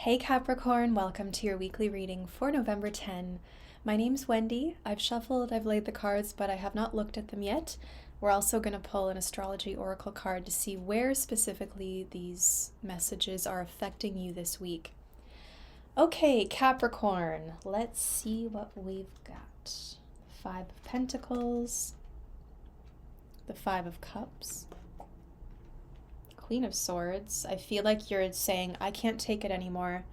Hey Capricorn, welcome to your weekly reading for November 10. My name's Wendy. I've shuffled, I've laid the cards, but I have not looked at them yet. We're also going to pull an astrology oracle card to see where specifically these messages are affecting you this week. Okay, Capricorn, let's see what we've got. Five of Pentacles, the Five of Cups, Queen of Swords. I feel like you're saying, I can't take it anymore.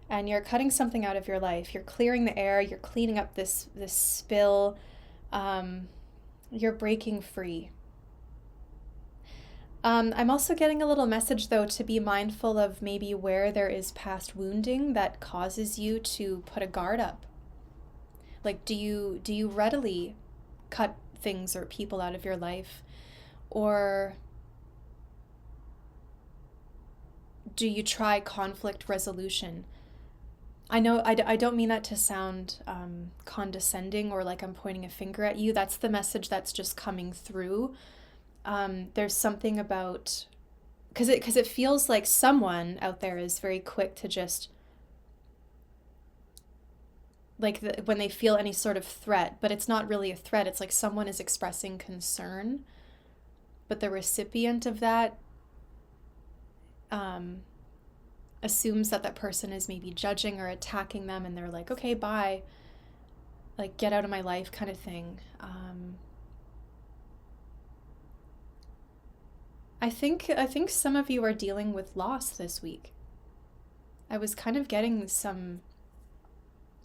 And you're cutting something out of your life. You're clearing the air. You're cleaning up this spill. You're breaking free. I'm also getting a little message, though, to be mindful of maybe where there is past wounding that causes you to put a guard up. Like, do you readily cut things or people out of your life? Or do you try conflict resolution? I know I don't mean that to sound condescending or like I'm pointing a finger at you. That's the message that's just coming through. There's something about, because it feels like someone out there is very quick to just, like when they feel any sort of threat, but it's not really a threat. It's like someone is expressing concern, but the recipient of that assumes that person is maybe judging or attacking them, and they're like, okay, bye, like get out of my life kind of thing. I think some of you are dealing with loss this week. I was kind of getting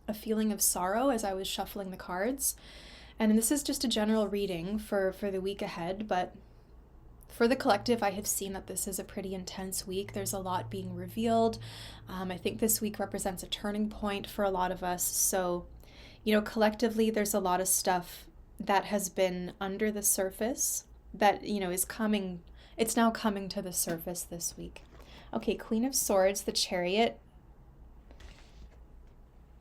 a feeling of sorrow as I was shuffling the cards, and this is just a general reading for the week ahead, but for the collective, I have seen that this is a pretty intense week. There's a lot being revealed. I think this week represents a turning point for a lot of us. So, collectively, there's a lot of stuff that has been under the surface that, is coming. It's now coming to the surface this week. Okay, Queen of Swords, the Chariot,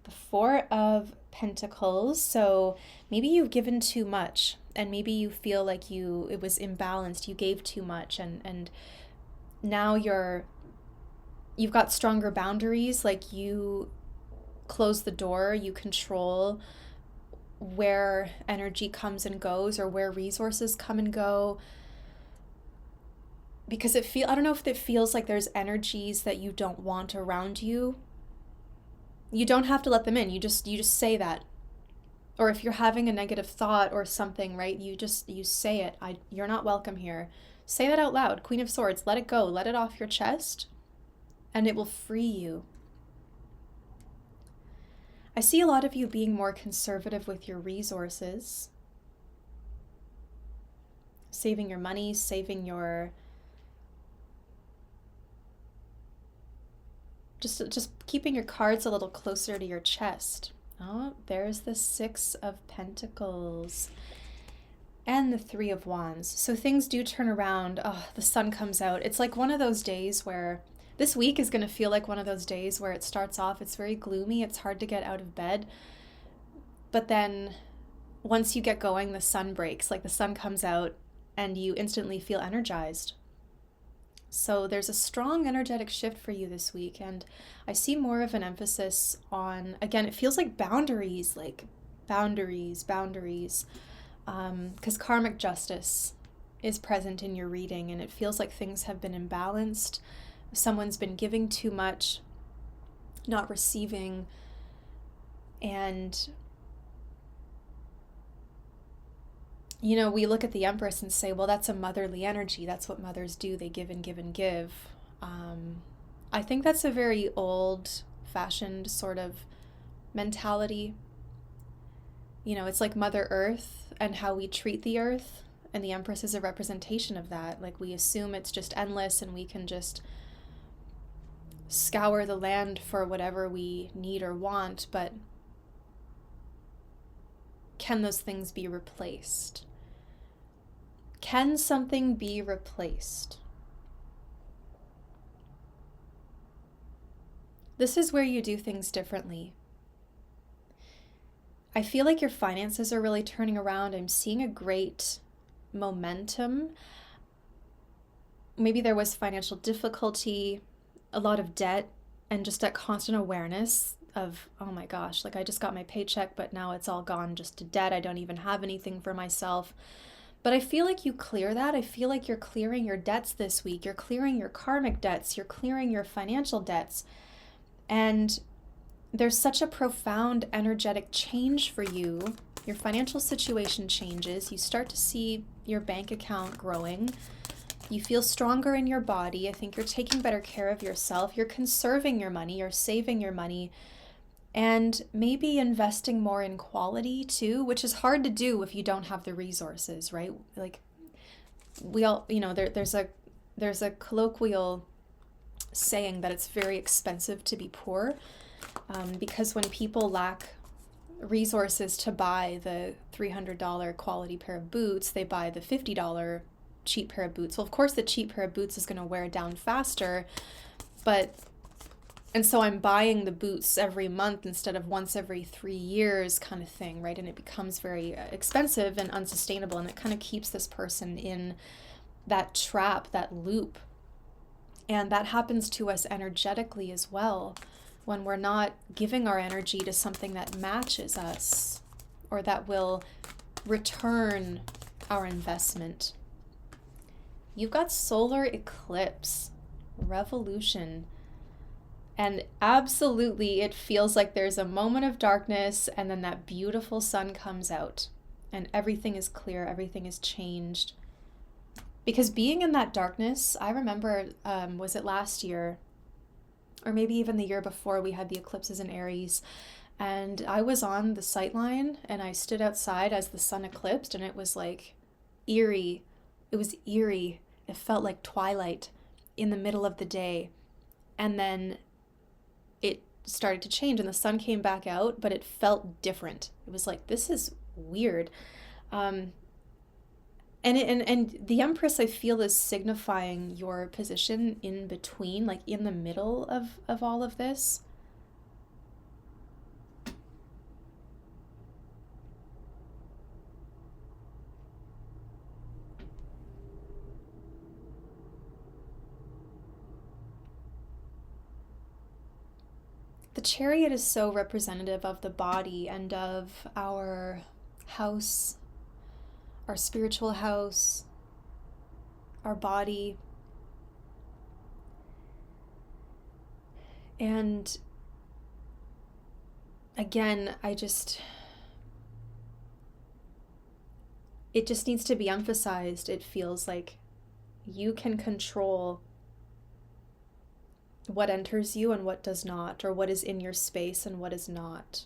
the Four of Pentacles. So maybe you've given too much, and maybe you feel like it was imbalanced. You gave too much, and now you've got stronger boundaries. Like, you close the door, you control where energy comes and goes, or where resources come and go. Because I don't know if it feels like there's energies that you don't want around you. You don't have to let them in. You just say that. Or if you're having a negative thought or something, right? You say it. You're not welcome here. Say that out loud. Queen of Swords, let it go. Let it off your chest, and it will free you. I see a lot of you being more conservative with your resources. Saving your money, saving your... Just keeping your cards a little closer to your chest. Oh, there's the Six of Pentacles and the Three of Wands. So things do turn around. Oh, the sun comes out. It's like one of those days where this week is going to feel like one of those days where it starts off, it's very gloomy. It's hard to get out of bed. But then once you get going, the sun breaks. Like, the sun comes out and you instantly feel energized. So there's a strong energetic shift for you this week, and I see more of an emphasis on, again, it feels like boundaries, because karmic justice is present in your reading, and it feels like things have been imbalanced. Someone's been giving too much, not receiving, and we look at the Empress and say, well, that's a motherly energy. That's what mothers do. They give and give and give. I think that's a very old-fashioned sort of mentality. It's like Mother Earth and how we treat the earth, and the Empress is a representation of that. Like, we assume it's just endless and we can just scour the land for whatever we need or want, but can those things be replaced? Can something be replaced? This is where you do things differently. I feel like your finances are really turning around. I'm seeing a great momentum. Maybe there was financial difficulty, a lot of debt and just that constant awareness of, oh my gosh, like I just got my paycheck, but now it's all gone just to debt. I don't even have anything for myself. But I feel like you clear that. I feel like you're clearing your debts this week. You're clearing your karmic debts. You're clearing your financial debts. And there's such a profound energetic change for you. Your financial situation changes. You start to see your bank account growing. You feel stronger in your body. I think you're taking better care of yourself. You're conserving your money. You're saving your money. And maybe investing more in quality too, which is hard to do if you don't have the resources, right? Like we all, there's a colloquial saying that it's very expensive to be poor, because when people lack resources to buy the $300 quality pair of boots, they buy the $50 cheap pair of boots. Well, of course, the cheap pair of boots is going to wear down faster, and so I'm buying the boots every month instead of once every 3 years kind of thing, right? And it becomes very expensive and unsustainable, and it kind of keeps this person in that trap, that loop. And that happens to us energetically as well when we're not giving our energy to something that matches us or that will return our investment. You've got solar eclipse, revolution. And absolutely, it feels like there's a moment of darkness and then that beautiful sun comes out and everything is clear, everything is changed. Because being in that darkness, I remember, was it last year or maybe even the year before, we had the eclipses in Aries, and I was on the sightline and I stood outside as the sun eclipsed, and it was like eerie. It was eerie. It felt like twilight in the middle of the day. And then it started to change and the sun came back out, but it felt different. It was like, this is weird. And the Empress, I feel, is signifying your position in between, like in the middle of all of this. The Chariot is so representative of the body and of our house, our spiritual house, our body. And again, it just needs to be emphasized. It feels like you can control what enters you and what does not, or what is in your space and what is not.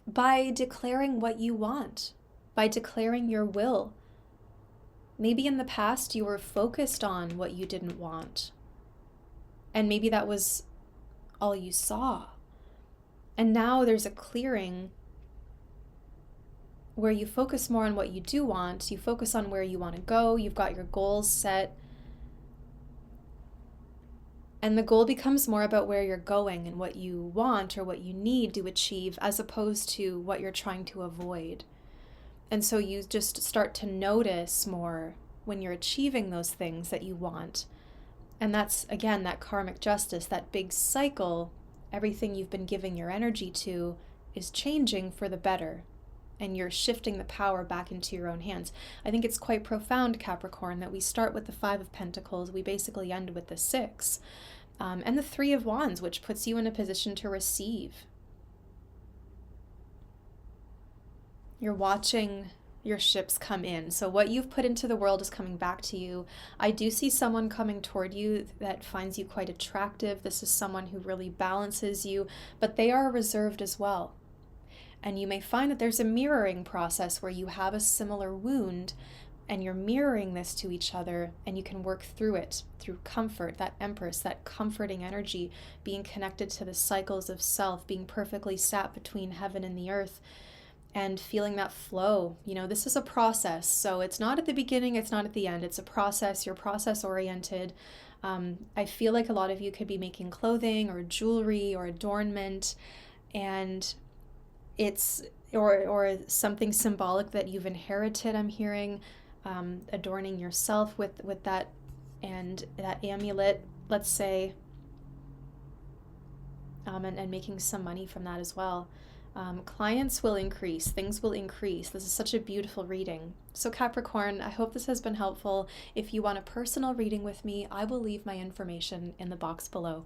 By declaring what you want, by declaring your will. Maybe in the past you were focused on what you didn't want, and maybe that was all you saw. And now there's a clearing where you focus more on what you do want, you focus on where you want to go, you've got your goals set, and the goal becomes more about where you're going and what you want or what you need to achieve, as opposed to what you're trying to avoid. And so you just start to notice more when you're achieving those things that you want. And that's, again, that karmic justice, that big cycle. Everything you've been giving your energy to is changing for the better. And you're shifting the power back into your own hands. I think it's quite profound, Capricorn, that we start with the 5 of Pentacles, we basically end with the 6, and the 3 of Wands, which puts you in a position to receive. You're watching your ships come in. So what you've put into the world is coming back to you. I do see someone coming toward you that finds you quite attractive. This is someone who really balances you, but they are reserved as well. And you may find that there's a mirroring process where you have a similar wound and you're mirroring this to each other, and you can work through it through comfort, that Empress, that comforting energy, being connected to the cycles of self, being perfectly sat between heaven and the earth, and feeling that flow. This is a process. So it's not at the beginning, it's not at the end. It's a process. You're process oriented. I feel like a lot of you could be making clothing or jewelry or adornment, and it's or something symbolic that you've inherited, I'm hearing, adorning yourself with that and that amulet, let's say, and making some money from that as well. Clients will increase, things will increase. This is such a beautiful reading. So Capricorn, I hope this has been helpful. If you want a personal reading with me, I will leave my information in the box below.